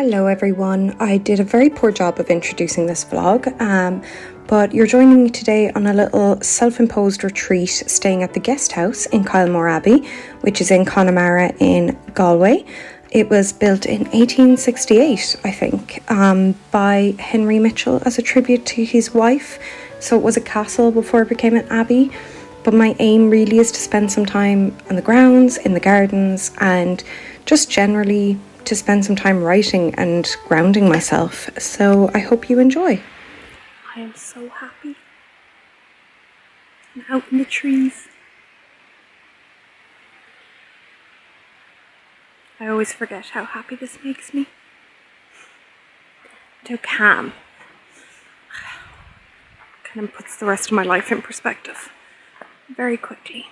Hello everyone, I did a very poor job of introducing this vlog, but you're joining me today on a little self-imposed retreat staying at the guest house in Kylemore Abbey, which is in Connemara in Galway. It was built in 1868, I think, by Henry Mitchell as a tribute to his wife. So it was a castle before it became an abbey, but my aim really is to spend some time on the grounds, in the gardens, and just generally to spend some time writing and grounding myself. So I hope you enjoy. I am so happy. I'm out in the trees. I always forget how happy this makes me. And how calm. Kind of puts the rest of my life in perspective very quickly.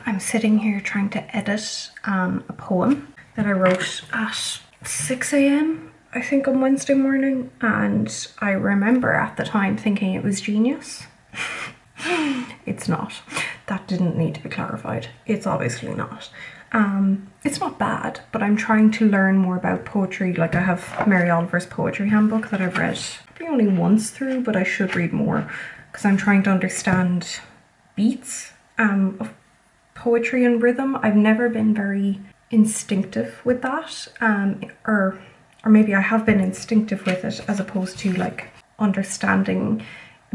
I'm sitting here trying to edit a poem that I wrote at 6 a.m. I think on Wednesday morning, and I remember at the time thinking it was genius. It's not. That didn't need to be clarified. It's obviously not. It's not bad, but I'm trying to learn more about poetry. Like, I have Mary Oliver's poetry handbook that I've read probably only once through, but I should read more because I'm trying to understand beats of poetry and rhythm. I've never been very instinctive with that, or maybe I have been instinctive with it as opposed to like understanding,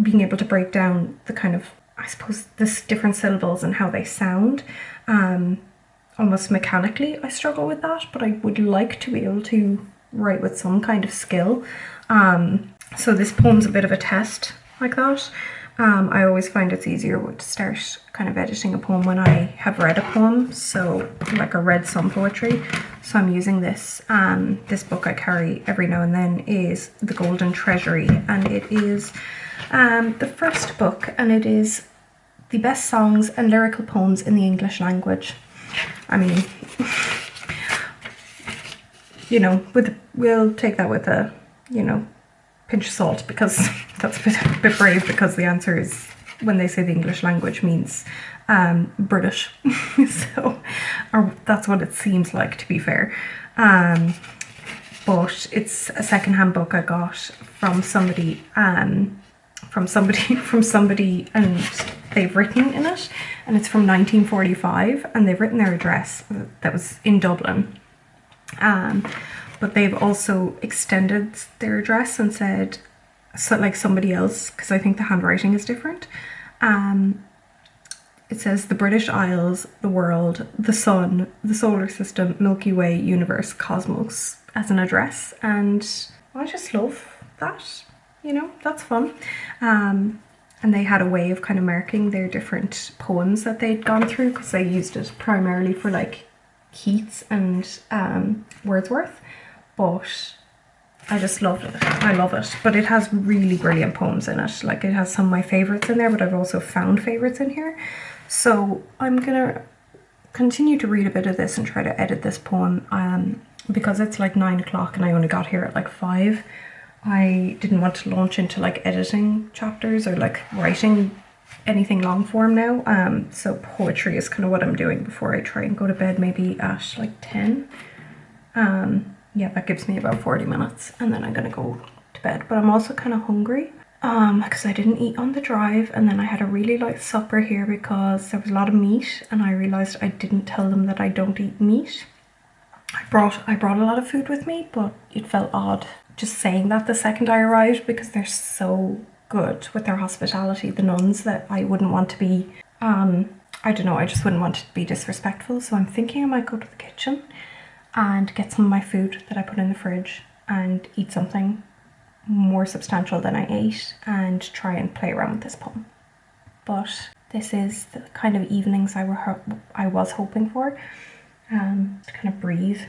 being able to break down the kind of, I suppose, this different syllables and how they sound. Almost mechanically I struggle with that, but I would like to be able to write with some kind of skill. So this poem's a bit of a test like that. I always find it's easier to start kind of editing a poem when I have read a poem, so like I read some poetry. So I'm using this. This book I carry every now and then is The Golden Treasury, and it is the first book, and it is the best songs and lyrical poems in the English language. I mean, you know, we'll take that with a, you know, pinch of salt, because that's a bit brave, because the answer is, when they say the English language, means British. So, or that's what it seems like, to be fair. But it's a secondhand book I got from somebody, and they've written in it, and it's from 1945, and they've written their address that was in Dublin. But they've also extended their address and said, so like somebody else, because I think the handwriting is different. It says the British Isles, the world, the sun, the solar system, Milky Way, universe, cosmos as an address. And I just love that, you know, that's fun. And they had a way of kind of marking their different poems that they'd gone through, because they used it primarily for like Keats and Wordsworth. But I just loved it. I love it. But it has really brilliant poems in it. Like, it has some of my favourites in there, but I've also found favourites in here. So I'm gonna continue to read a bit of this and try to edit this poem, because it's like 9 o'clock and I only got here at like 5. I didn't want to launch into like editing chapters or like writing anything long form now. So poetry is kind of what I'm doing before I try and go to bed, maybe at like 10. Yeah, that gives me about 40 minutes, and then I'm gonna go to bed. But I'm also kind of hungry, because I didn't eat on the drive, and then I had a really light supper here because there was a lot of meat, and I realized I didn't tell them that I don't eat meat. I brought a lot of food with me, but it felt odd just saying that the second I arrived, because they're so good with their hospitality, the nuns, that I wouldn't want to be, I don't know, I just wouldn't want to be disrespectful. So I'm thinking I might go to the kitchen and get some of my food that I put in the fridge and eat something more substantial than I ate and try and play around with this poem. But this is the kind of evenings I was hoping for, to kind of breathe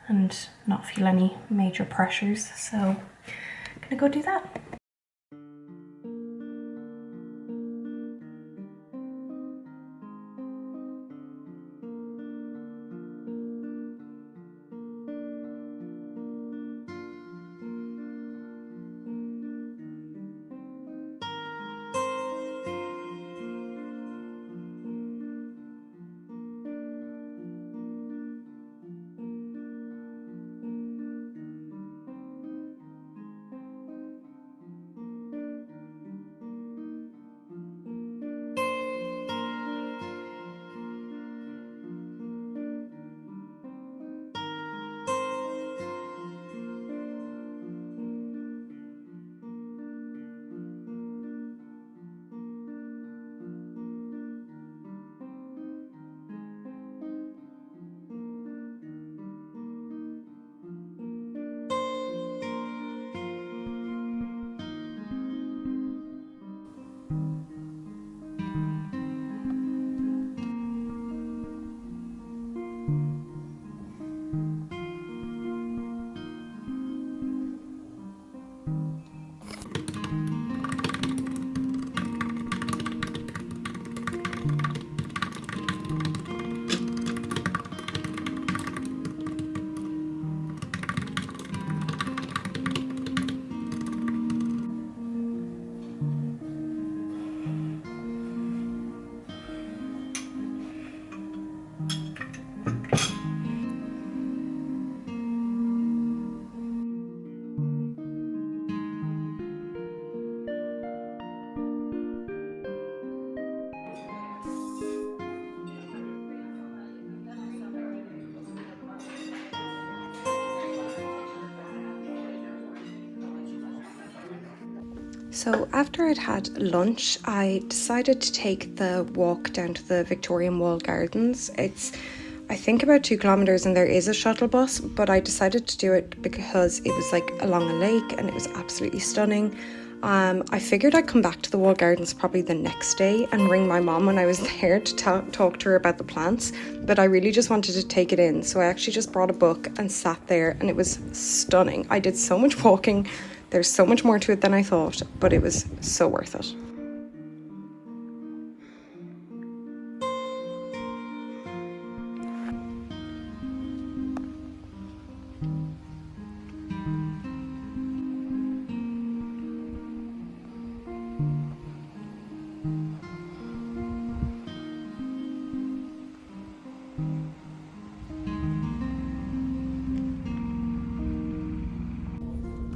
and not feel any major pressures. So I'm gonna go do that. So after I'd had lunch, I decided to take the walk down to the Victorian Wall Gardens. It's, I think, about 2 kilometres, and there is a shuttle bus, but I decided to do it because it was like along a lake and it was absolutely stunning. I figured I'd come back to the Wall Gardens probably the next day and ring my mom when I was there to talk to her about the plants, but I really just wanted to take it in. So I actually just brought a book and sat there, and it was stunning. I did so much walking. There's so much more to it than I thought, but it was so worth it.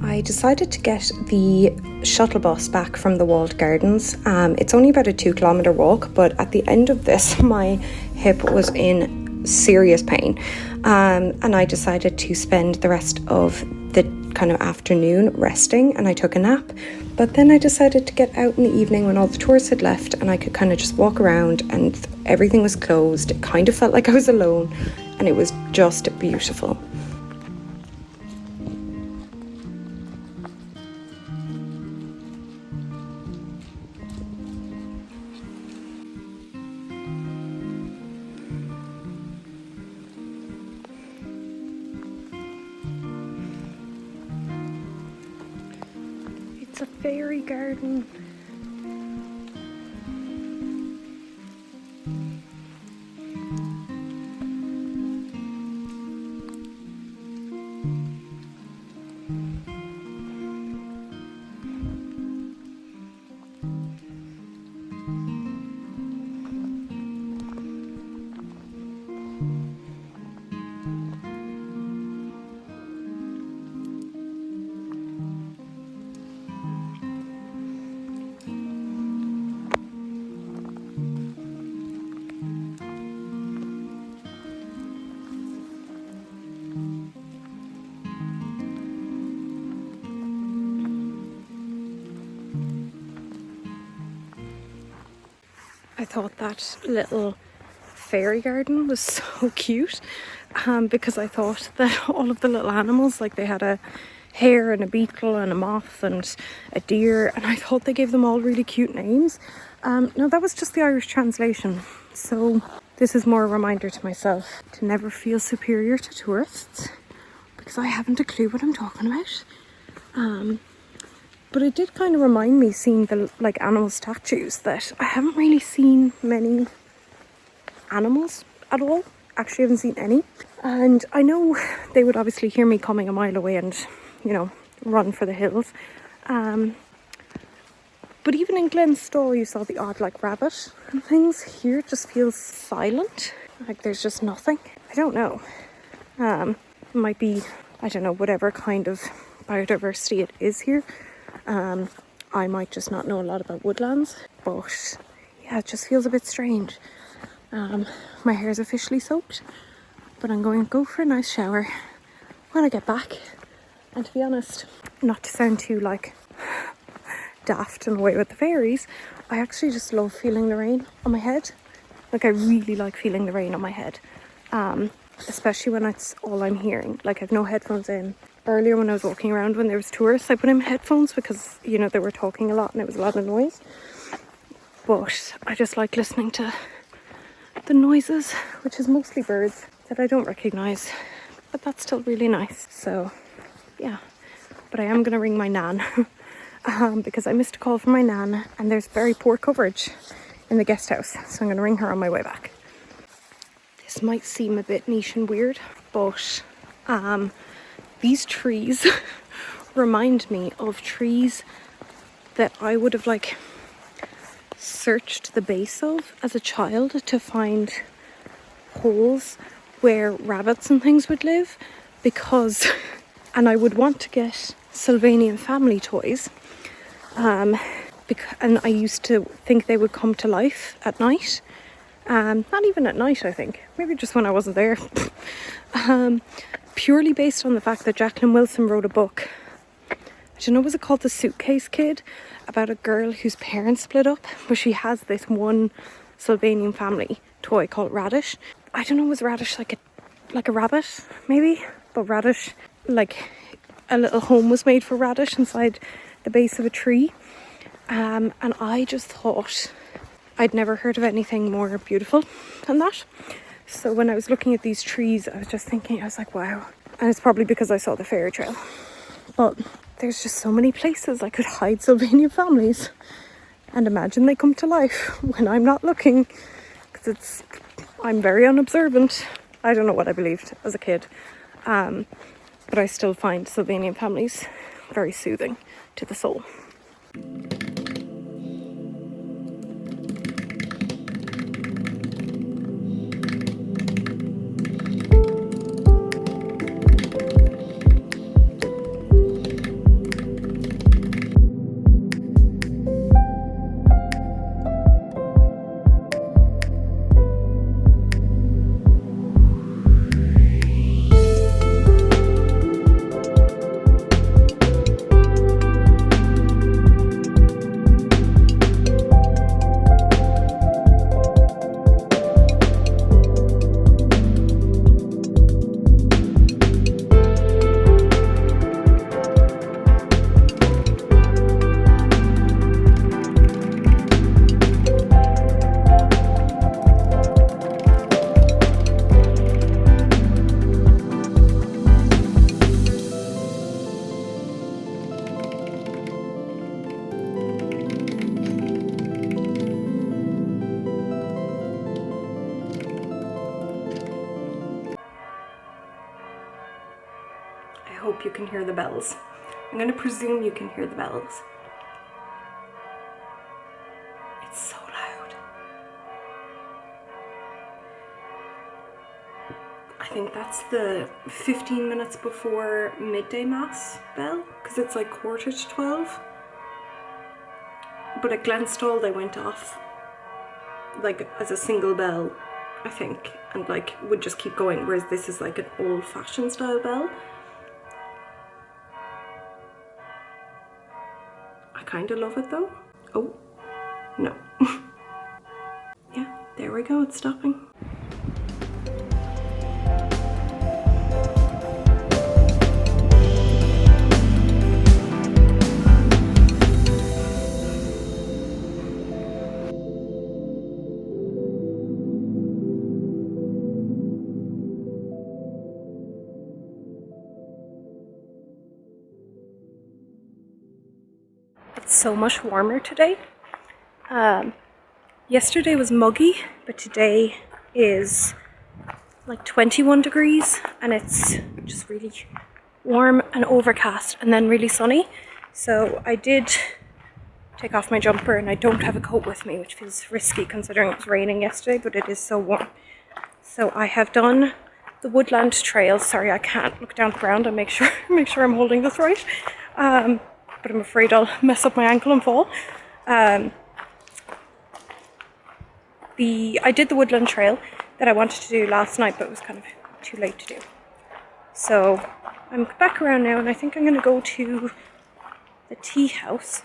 I decided to get the shuttle bus back from the walled gardens. It's only about a 2 kilometre walk, but at the end of this, my hip was in serious pain. And I decided to spend the rest of the kind of afternoon resting, and I took a nap. But then I decided to get out in the evening when all the tourists had left, and I could kind of just walk around, and everything was closed. It kind of felt like I was alone, and it was just beautiful. It's a fairy garden. I thought that little fairy garden was so cute, because I thought that all of the little animals, like they had a hare and a beetle and a moth and a deer, and I thought they gave them all really cute names. No, that was just the Irish translation. So this is more a reminder to myself to never feel superior to tourists, because I haven't a clue what I'm talking about. But it did kind of remind me, seeing the like animal statues, that I haven't really seen many animals at all. Actually, I haven't seen any. And I know they would obviously hear me coming a mile away and, you know, run for the hills. But even in Glenstall, you saw the odd like rabbit and things. Here it just feels silent. Like there's just nothing. I don't know. It might be, I don't know, whatever kind of biodiversity it is here. I might just not know a lot about woodlands, but yeah, it just feels a bit strange. My hair is officially soaked, but I'm going to go for a nice shower when I get back. And to be honest, not to sound too like daft and away with the fairies, I actually just love feeling the rain on my head. Like I really like feeling the rain on my head, especially when it's all I'm hearing. Like I've no headphones in. Earlier when I was walking around when there was tourists, I put in headphones because, you know, they were talking a lot and it was a lot of noise. But I just like listening to the noises, which is mostly birds that I don't recognise, but that's still really nice. So yeah, but I am going to ring my nan because I missed a call from my nan and there's very poor coverage in the guest house, so I'm going to ring her on my way back. This might seem a bit niche and weird, but these trees remind me of trees that I would have like searched the base of as a child to find holes where rabbits and things would live, and I would want to get Sylvanian family toys, and I used to think they would come to life at night. Not even at night, I think, maybe just when I wasn't there. Purely based on the fact that Jacqueline Wilson wrote a book, I don't know, was it called The Suitcase Kid, about a girl whose parents split up, but she has this one Sylvanian family toy called Radish. I don't know, was Radish like a rabbit maybe, but Radish, like a little home was made for Radish inside the base of a tree, and I just thought I'd never heard of anything more beautiful than that. So when I was looking at these trees, I was just thinking, I was like, wow. And it's probably because I saw the fairy trail. But there's just so many places I could hide Sylvanian families and imagine they come to life when I'm not looking. Because I'm very unobservant. I don't know what I believed as a kid. But I still find Sylvanian families very soothing to the soul. I hope you can hear the bells. I'm going to presume you can hear the bells. It's so loud. I think that's the 15 minutes before midday mass bell, because it's like 11:45. But at Glenstall they went off like as a single bell, I think, and like would just keep going, whereas this is like an old-fashioned style bell. I kind of love it though. Oh, no. we go, it's stopping. It's so much warmer today. Yesterday was muggy, but today is like 21 degrees and it's just really warm and overcast and then really sunny. So I did take off my jumper and I don't have a coat with me, which feels risky considering it was raining yesterday, but it is so warm. So I have done the woodland trail. Sorry, I can't look down the ground and make sure I'm holding this right. But I'm afraid I'll mess up my ankle and fall. I did the woodland trail that I wanted to do last night, but it was kind of too late to do. So I'm back around now and I think I'm going to go to the tea house.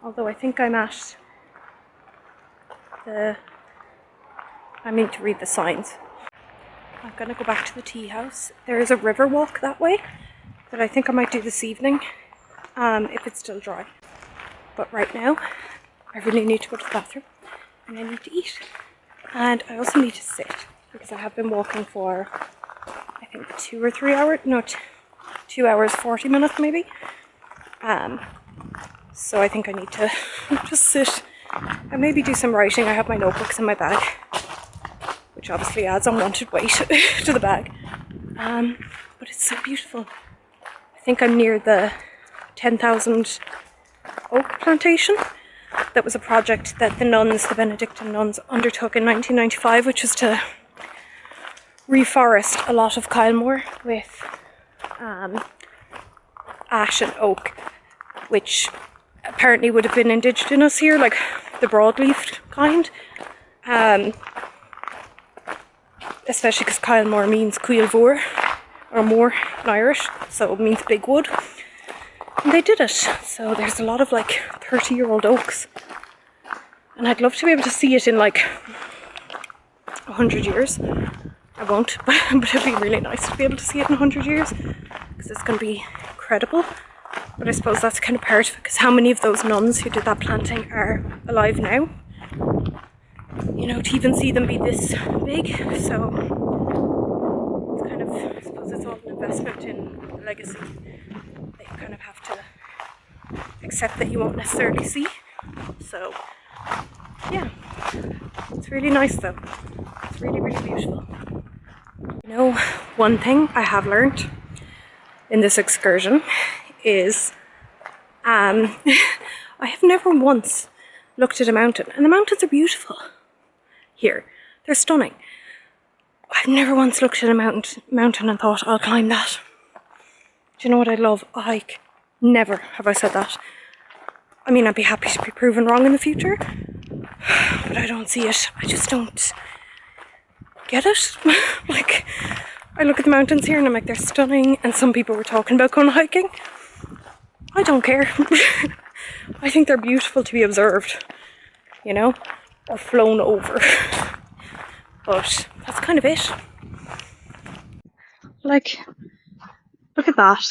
Although I think I'm at I need to read the signs. I'm going to go back to the tea house. There is a river walk that way that I think I might do this evening, if it's still dry. But right now, I really need to go to the bathroom and I need to eat. And I also need to sit because I have been walking for, I think 2 or 3 hours, no, 2 hours, 40 minutes maybe. So I think I need to just sit and maybe do some writing. I have my notebooks in my bag, which obviously adds unwanted weight to the bag. But it's so beautiful. I think I'm near the 10,000 oak plantation. That was a project that the Benedictine nuns undertook in 1995, which was to reforest a lot of Kylemore with ash and oak, which apparently would have been indigenous here, like the broadleaf kind. Especially because Kylemore means Cuilmore, or more in Irish, so it means big wood. And they did it, so there's a lot of like 30-year-old oaks. And I'd love to be able to see it in like 100 years. I won't, but it'd be really nice to be able to see it in 100 years, because it's going to be incredible. But I suppose that's kind of part of it, because how many of those nuns who did that planting are alive now? You know, to even see them be this big, so it's kind of, I suppose it's all an investment in legacy that you kind of have to accept that you won't necessarily see. So yeah, it's really nice though. It's really, really beautiful. You know, one thing I have learned in this excursion is I have never once looked at a mountain, and the mountains are beautiful here. They're stunning. I've never once looked at a mountain and thought, I'll climb that. Do you know what I'd love? A hike. Never have I said that. I mean, I'd be happy to be proven wrong in the future, but I don't see it. I just don't get it. Like, I look at the mountains here and I'm like, they're stunning, and some people were talking about going hiking. I don't care. I think they're beautiful to be observed, you know, or flown over. But that's kind of it. Like, look at that.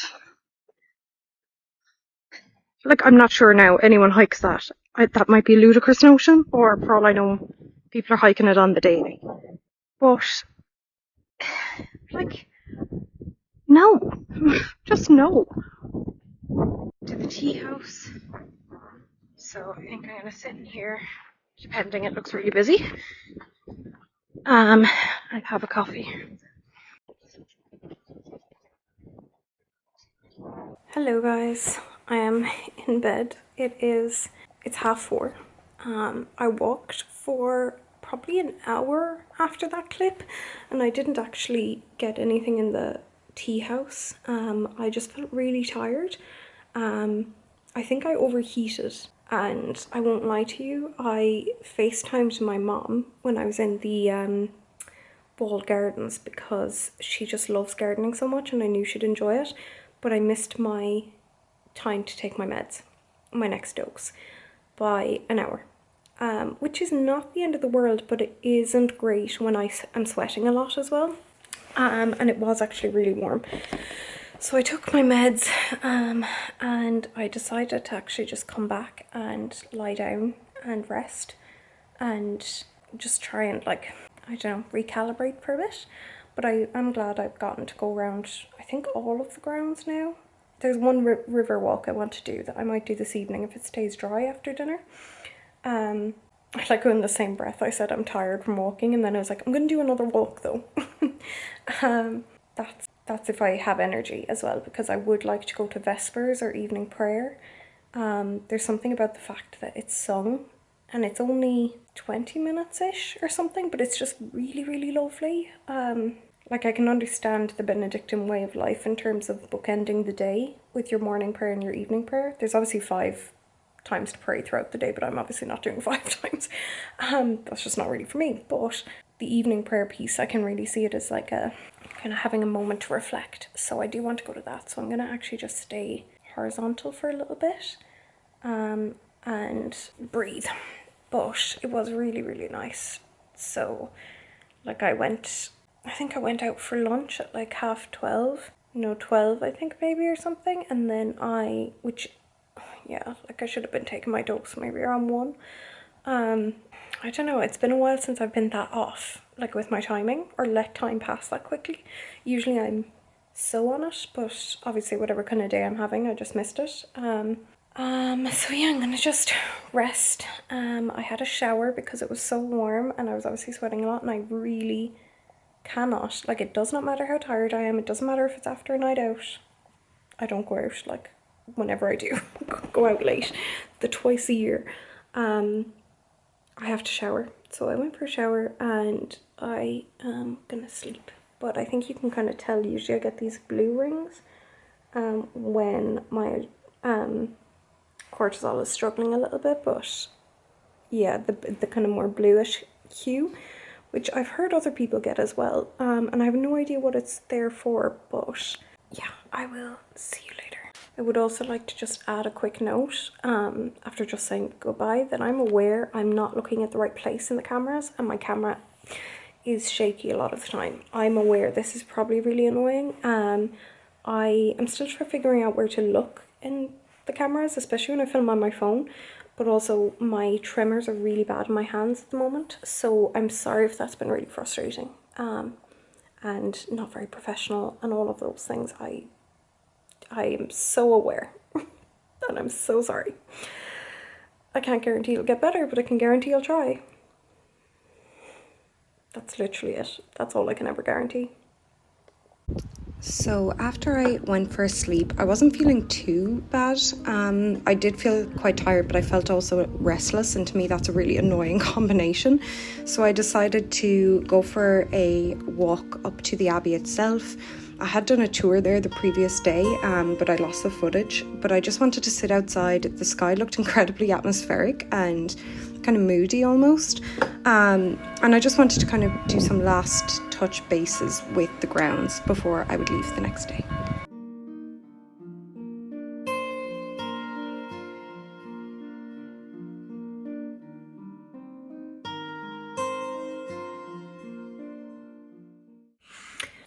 Like, I'm not sure now anyone hikes that. That might be a ludicrous notion, or for all I know, people are hiking it on the daily. But, like, no. Just no. To the tea house. So I think I'm going to sit in here, depending, it looks really busy. And have a coffee. Hello guys, I am in bed. It's 4:30. I walked for probably an hour after that clip, and I didn't actually get anything in the tea house. I just felt really tired. I think I overheated, and I won't lie to you, I FaceTimed my mom when I was in the Ball Gardens because she just loves gardening so much and I knew she'd enjoy it, but I missed my time to take my meds, my next dose, by an hour. which is not the end of the world, but it isn't great when I'm sweating a lot as well. And it was actually really warm. So I took my meds, and I decided to actually just come back and lie down and rest and just try and, like, I don't know, recalibrate for a bit. But I'm glad I've gotten to go around, I think, all of the grounds now. There's one river walk I want to do that I might do this evening if it stays dry after dinner. Like, in the same breath I said I'm tired from walking, and then I was like, I'm going to do another walk though. That's if I have energy as well, because I would like to go to Vespers or evening prayer. There's something about the fact that it's sung, and it's only 20 minutes-ish or something, but it's just really, really lovely. Like, I can understand the Benedictine way of life in terms of bookending the day with your morning prayer and your evening prayer. There's obviously 5 times to pray throughout the day, but I'm obviously not doing 5 times. That's just not really for me. But the evening prayer piece, I can really see it as like a kind of having a moment to reflect. So I do want to go to that. So I'm going to actually just stay horizontal for a little bit and breathe. But it was really, really nice. So, like, I think I went out for lunch at like 12:30. No, 12, I think, maybe, or something. And then yeah, like, I should have been taking my dose maybe around 1. I don't know, it's been a while since I've been that off, like, with my timing, or let time pass that quickly. Usually I'm so on it, but obviously whatever kind of day I'm having, I just missed it. So yeah, I'm gonna just rest. I had a shower because it was so warm and I was obviously sweating a lot, and I really cannot, like, it does not matter how tired I am, it doesn't matter if it's after a night out. I don't go out, like, whenever I do go out late, the twice a year, I have to shower. So I went for a shower and I am gonna sleep. But I think you can kind of tell, usually I get these blue rings when my cortisol is struggling a little bit, but yeah, the kind of more bluish hue, which I've heard other people get as well, and I have no idea what it's there for, but yeah, I will see you later. I would also like to just add a quick note, after just saying goodbye, that I'm aware I'm not looking at the right place in the cameras, and my camera is shaky a lot of the time. I'm aware this is probably really annoying. I am still figuring out where to look in the cameras, especially when I film on my phone, but also my tremors are really bad in my hands at the moment, so I'm sorry if that's been really frustrating, and not very professional and all of those things. I am so aware and I'm so sorry. I can't guarantee it'll get better, but I can guarantee I'll try. That's literally it. That's all I can ever guarantee. So after I went for a sleep, I wasn't feeling too bad. I did feel quite tired, but I felt also restless, and to me that's a really annoying combination. So I decided to go for a walk up to the Abbey itself. I had done a tour there the previous day, but I lost the footage. But I just wanted to sit outside. The sky looked incredibly atmospheric and kind of moody almost. And I just wanted to kind of do some last touch bases with the grounds before I would leave the next day.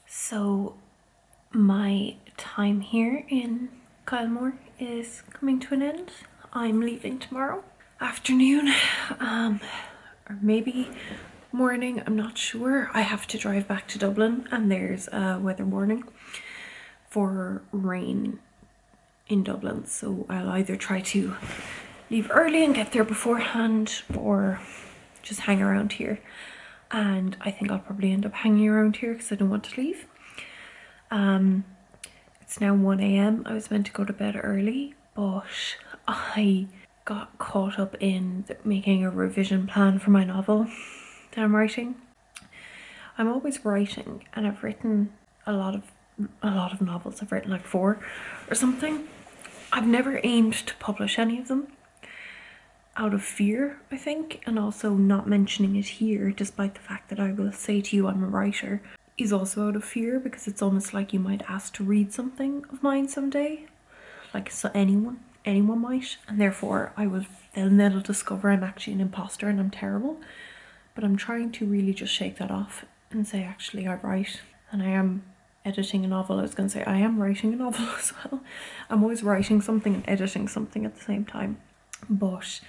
So my time here in Kylemore is coming to an end. I'm leaving tomorrow afternoon, or maybe morning, I'm not sure. I have to drive back to Dublin, and there's a weather warning for rain in Dublin, so I'll either try to leave early and get there beforehand, or just hang around here. And I think I'll probably end up hanging around here because I don't want to leave. It's now 1 AM. I was meant to go to bed early, but I got caught up in making a revision plan for my novel that I'm writing. I'm always writing, and I've written a lot of novels. I've written like 4 or something. I've never aimed to publish any of them out of fear, I think, and also not mentioning it here, despite the fact that I will say to you I'm a writer, is also out of fear, because it's almost like you might ask to read something of mine someday, like so anyone might, and therefore I was then they'll discover I'm actually an imposter and I'm terrible. But I'm trying to really just shake that off and say, actually, I write and I am editing a novel. I was going to say I am writing a novel as well. I'm always writing something and editing something at the same time. But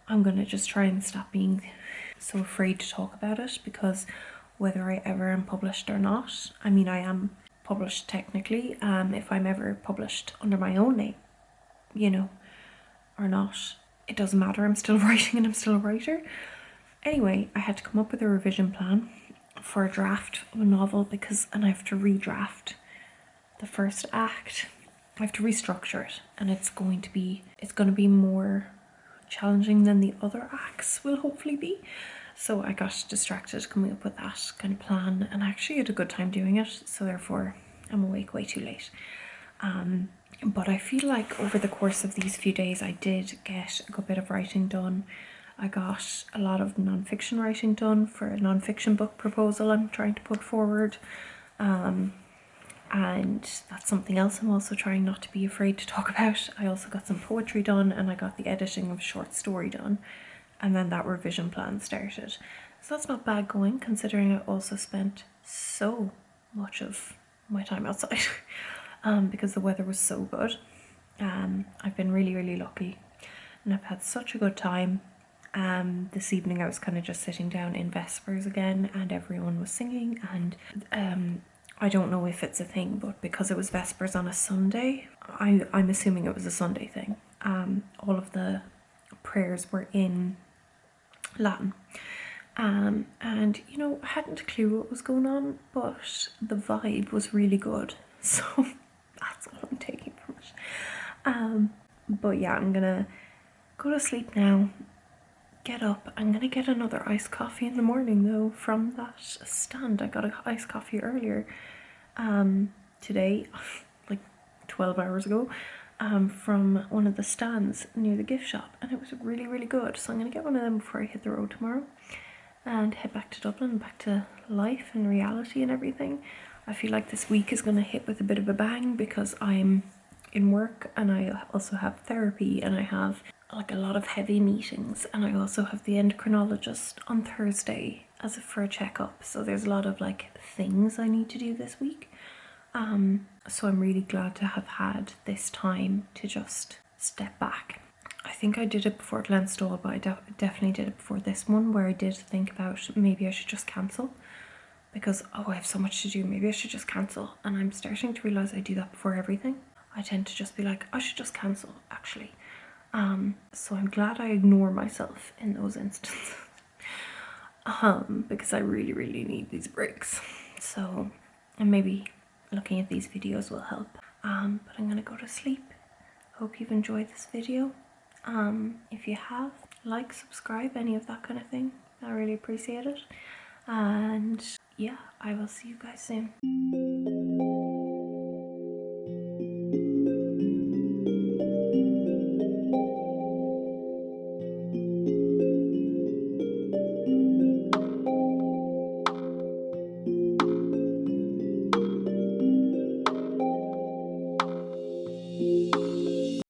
I'm going to just try and stop being so afraid to talk about it, because whether I ever am published or not, I mean, I am published technically, if I'm ever published under my own name, you know, or not, it doesn't matter. I'm still writing and I'm still a writer. Anyway, I had to come up with a revision plan for a draft of a novel and I have to redraft the first act. I have to restructure it, and it's going to be more challenging than the other acts will hopefully be. So I got distracted coming up with that kind of plan, and I actually had a good time doing it, so therefore I'm awake way too late. But I feel like over the course of these few days I did get a good bit of writing done. I got a lot of non-fiction writing done for a non-fiction book proposal I'm trying to put forward. And that's something else I'm also trying not to be afraid to talk about. I also got some poetry done, and I got the editing of a short story done, and then that revision plan started. So that's not bad going, considering I also spent so much of my time outside because the weather was so good. I've been really, really lucky, and I've had such a good time. This evening I was kind of just sitting down in Vespers again, and everyone was singing, and I don't know if it's a thing, but because it was Vespers on a Sunday, I'm assuming it was a Sunday thing. All of the prayers were in Latin. And, you know, I hadn't a clue what was going on, but the vibe was really good. So that's all I'm taking from it. But yeah, I'm gonna go to sleep now. Get up. I'm gonna get another iced coffee in the morning though from that stand. I got an iced coffee earlier today, like 12 hours ago, from one of the stands near the gift shop, and it was really, really good. So I'm gonna get one of them before I hit the road tomorrow and head back to Dublin, back to life and reality and everything. I feel like this week is gonna hit with a bit of a bang because I'm in work and I also have therapy and I have like a lot of heavy meetings, and I also have the endocrinologist on Thursday for a checkup. So there's a lot of like things I need to do this week. So I'm really glad to have had this time to just step back. I think I did it before Glenstall, but I definitely did it before this one, where I did think about maybe I should just cancel, because I have so much to do, maybe I should just cancel. And I'm starting to realise I do that before everything. I tend to just be like, I should just cancel actually. So I'm glad I ignore myself in those instances. Because I really, really need these breaks. So, and maybe looking at these videos will help. But I'm gonna go to sleep. Hope you've enjoyed this video. If you have, like, subscribe, any of that kind of thing. I really appreciate it. And yeah, I will see you guys soon.